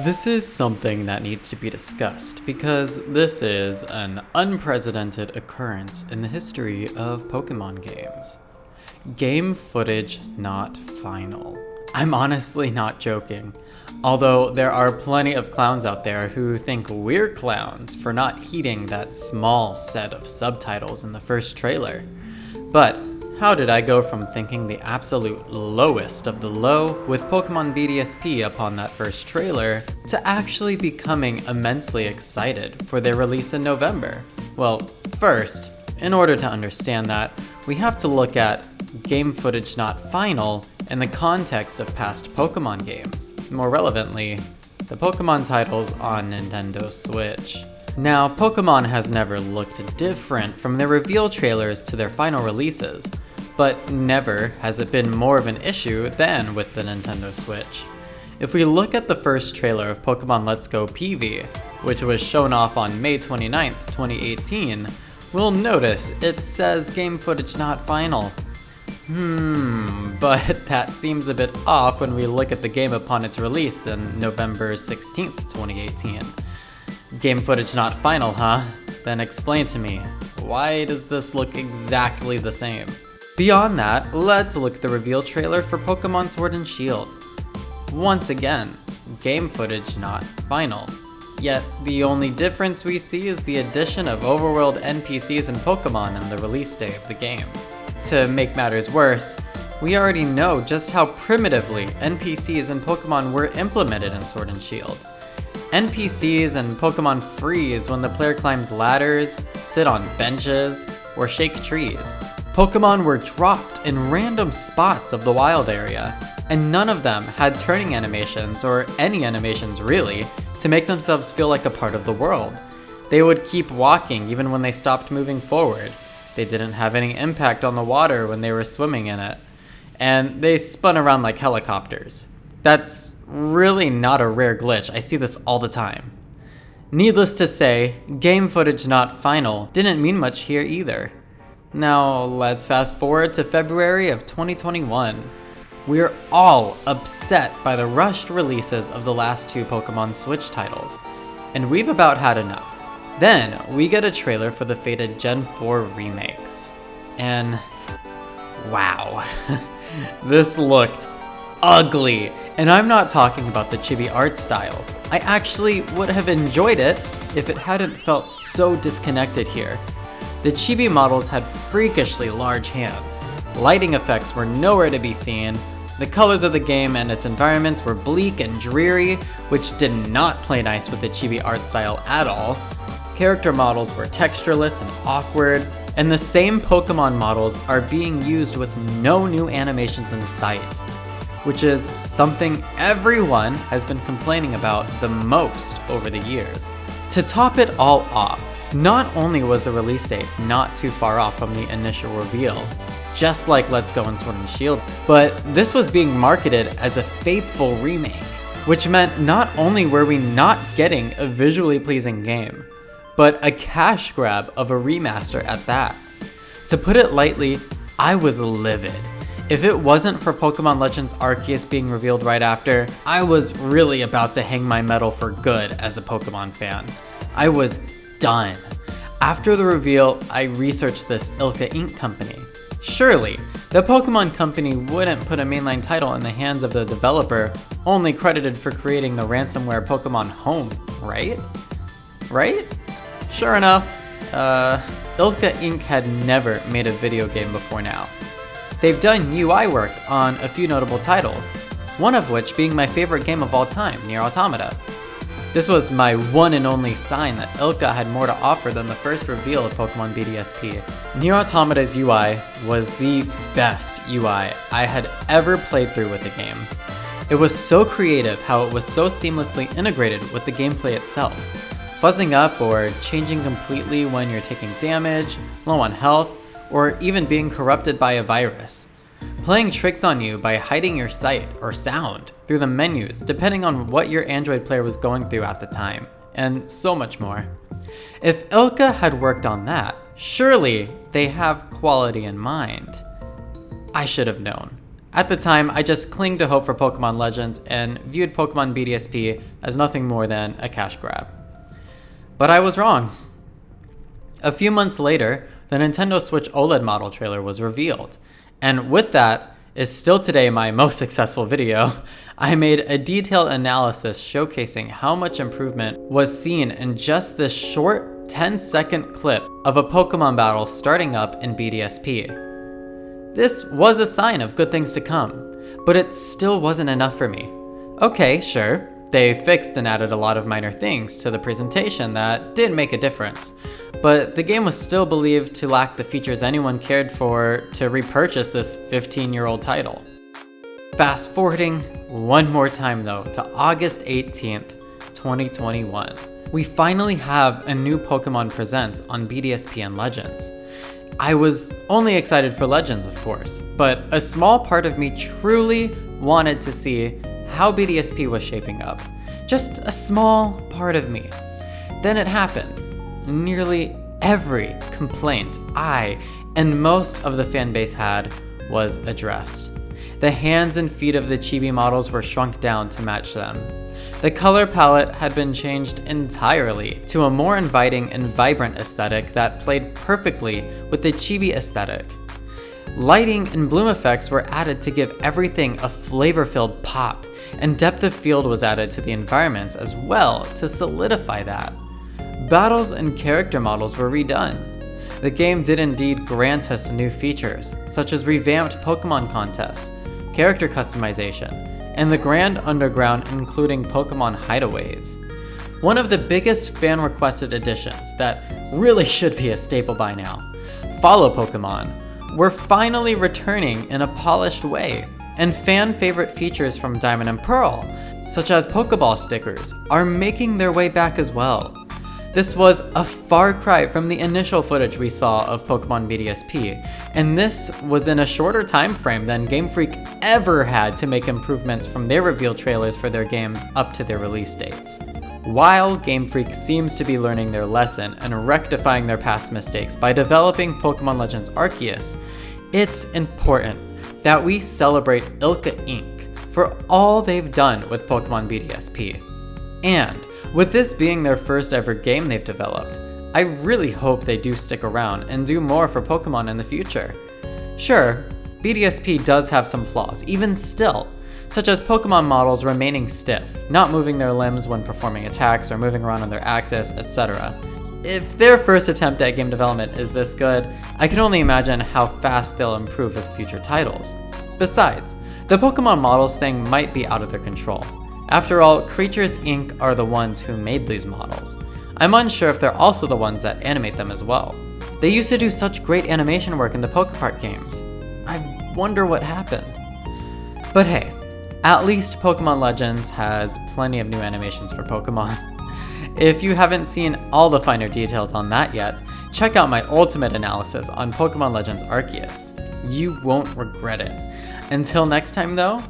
This is something that needs to be discussed because this is an unprecedented occurrence in the history of Pokemon games. Game footage not final. I'm honestly not joking, although there are plenty of clowns out there who think we're clowns for not heeding that small set of subtitles in the first trailer. But how did I go from thinking the absolute lowest of the low with Pokemon BDSP upon that first trailer to actually becoming immensely excited for their release in November? Well, first, in order to understand that, we have to look at game footage not final in the context of past Pokemon games. More relevantly, the Pokemon titles on Nintendo Switch. Now, Pokemon has never looked different from their reveal trailers to their final releases, but never has it been more of an issue than with the Nintendo Switch. If we look at the first trailer of Pokemon Let's Go PV, which was shown off on May 29th, 2018, we'll notice it says game footage not final. But that seems a bit off when we look at the game upon its release in November 16th, 2018. Game footage not final, huh? Then explain to me, why does this look exactly the same? Beyond that, let's look at the reveal trailer for Pokemon Sword and Shield. Once again, game footage not final. Yet, the only difference we see is the addition of overworld NPCs and Pokemon in the release day of the game. To make matters worse, we already know just how primitively NPCs and Pokemon were implemented in Sword and Shield. NPCs and Pokemon freeze when the player climbs ladders, sit on benches, or shake trees. Pokemon were dropped in random spots of the wild area, and none of them had turning animations, or any animations really, to make themselves feel like a part of the world. They would keep walking even when they stopped moving forward. They didn't have any impact on the water when they were swimming in it, and they spun around like helicopters. That's really not a rare glitch, I see this all the time. Needless to say, game footage not final didn't mean much here either. Now let's fast forward to February of 2021. We're all upset by the rushed releases of the last two Pokemon Switch titles, and we've about had enough. Then we get a trailer for the fated Gen 4 remakes, and wow, this looked ugly. And I'm not talking about the chibi art style. I actually would have enjoyed it if it hadn't felt so disconnected here. The chibi models had freakishly large hands. Lighting effects were nowhere to be seen. The colors of the game and its environments were bleak and dreary, which did not play nice with the chibi art style at all. Character models were textureless and awkward, and the same Pokemon models are being used with no new animations in sight, which is something everyone has been complaining about the most over the years. To top it all off, not only was the release date not too far off from the initial reveal, just like Let's Go and Sword and Shield, but this was being marketed as a faithful remake, which meant not only were we not getting a visually pleasing game, but a cash grab of a remaster at that. To put it lightly, I was livid. If it wasn't for Pokemon Legends Arceus being revealed right after, I was really about to hang my medal for good as a Pokemon fan. I was done. After the reveal, I researched this Ilka Inc. company. Surely, the Pokemon company wouldn't put a mainline title in the hands of the developer only credited for creating the ransomware Pokemon Home, right? Right? Sure enough, Ilka Inc. had never made a video game before now. They've done UI work on a few notable titles, one of which being my favorite game of all time, Nier Automata. This was my one and only sign that Ilka had more to offer than the first reveal of Pokemon BDSP. Nier Automata's UI was the best UI I had ever played through with a game. It was so creative how it was so seamlessly integrated with the gameplay itself, fuzzing up or changing completely when you're taking damage, low on health, or even being corrupted by a virus. Playing tricks on you by hiding your sight or sound through the menus depending on what your Android player was going through at the time, and so much more. If Ilka had worked on that, surely they have quality in mind. I should have known. At the time, I just clinged to hope for Pokemon Legends and viewed Pokemon BDSP as nothing more than a cash grab. But I was wrong. A few months later, the Nintendo Switch OLED model trailer was revealed, and with that is still today my most successful video. I made a detailed analysis showcasing how much improvement was seen in just this short 10-second clip of a Pokemon battle starting up in BDSP. This was a sign of good things to come, but it still wasn't enough for me. Okay, sure, they fixed and added a lot of minor things to the presentation that did make a difference, but the game was still believed to lack the features anyone cared for to repurchase this 15-year-old title. Fast forwarding one more time though to August 18th, 2021. We finally have a new Pokemon Presents on BDSP and Legends. I was only excited for Legends, of course, but a small part of me truly wanted to see how BDSP was shaping up. Just a small part of me. Then it happened. Nearly every complaint I and most of the fanbase had was addressed. The hands and feet of the chibi models were shrunk down to match them. The color palette had been changed entirely to a more inviting and vibrant aesthetic that played perfectly with the chibi aesthetic. Lighting and bloom effects were added to give everything a flavor-filled pop, and depth of field was added to the environments as well to solidify that. Battles and character models were redone. The game did indeed grant us new features, such as revamped Pokemon contests, character customization, and the Grand Underground including Pokemon hideaways. One of the biggest fan-requested additions that really should be a staple by now, Follow Pokemon, were finally returning in a polished way, and fan-favorite features from Diamond and Pearl, such as Pokeball stickers, are making their way back as well. This was a far cry from the initial footage we saw of Pokemon BDSP, and this was in a shorter time frame than Game Freak ever had to make improvements from their reveal trailers for their games up to their release dates. While Game Freak seems to be learning their lesson and rectifying their past mistakes by developing Pokemon Legends Arceus, it's important that we celebrate Ilka Inc. for all they've done with Pokemon BDSP. And with this being their first ever game they've developed, I really hope they do stick around and do more for Pokemon in the future. Sure, BDSP does have some flaws, even still, such as Pokemon models remaining stiff, not moving their limbs when performing attacks or moving around on their axis, etc. If their first attempt at game development is this good, I can only imagine how fast they'll improve with future titles. Besides, the Pokemon models thing might be out of their control. After all, Creatures Inc. are the ones who made these models. I'm unsure if they're also the ones that animate them as well. They used to do such great animation work in the Pokepart games. I wonder what happened. But hey, at least Pokemon Legends has plenty of new animations for Pokemon. If you haven't seen all the finer details on that yet, check out my ultimate analysis on Pokemon Legends Arceus. You won't regret it. Until next time though,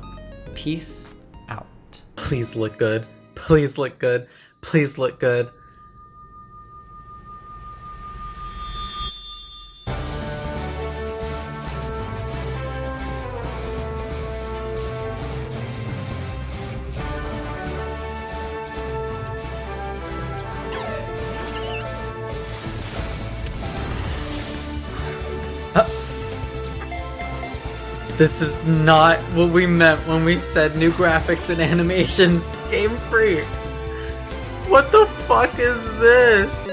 peace out. Please look good. Please look good. Please look good. This is not what we meant when we said new graphics and animations. Game Freak. What the fuck is this?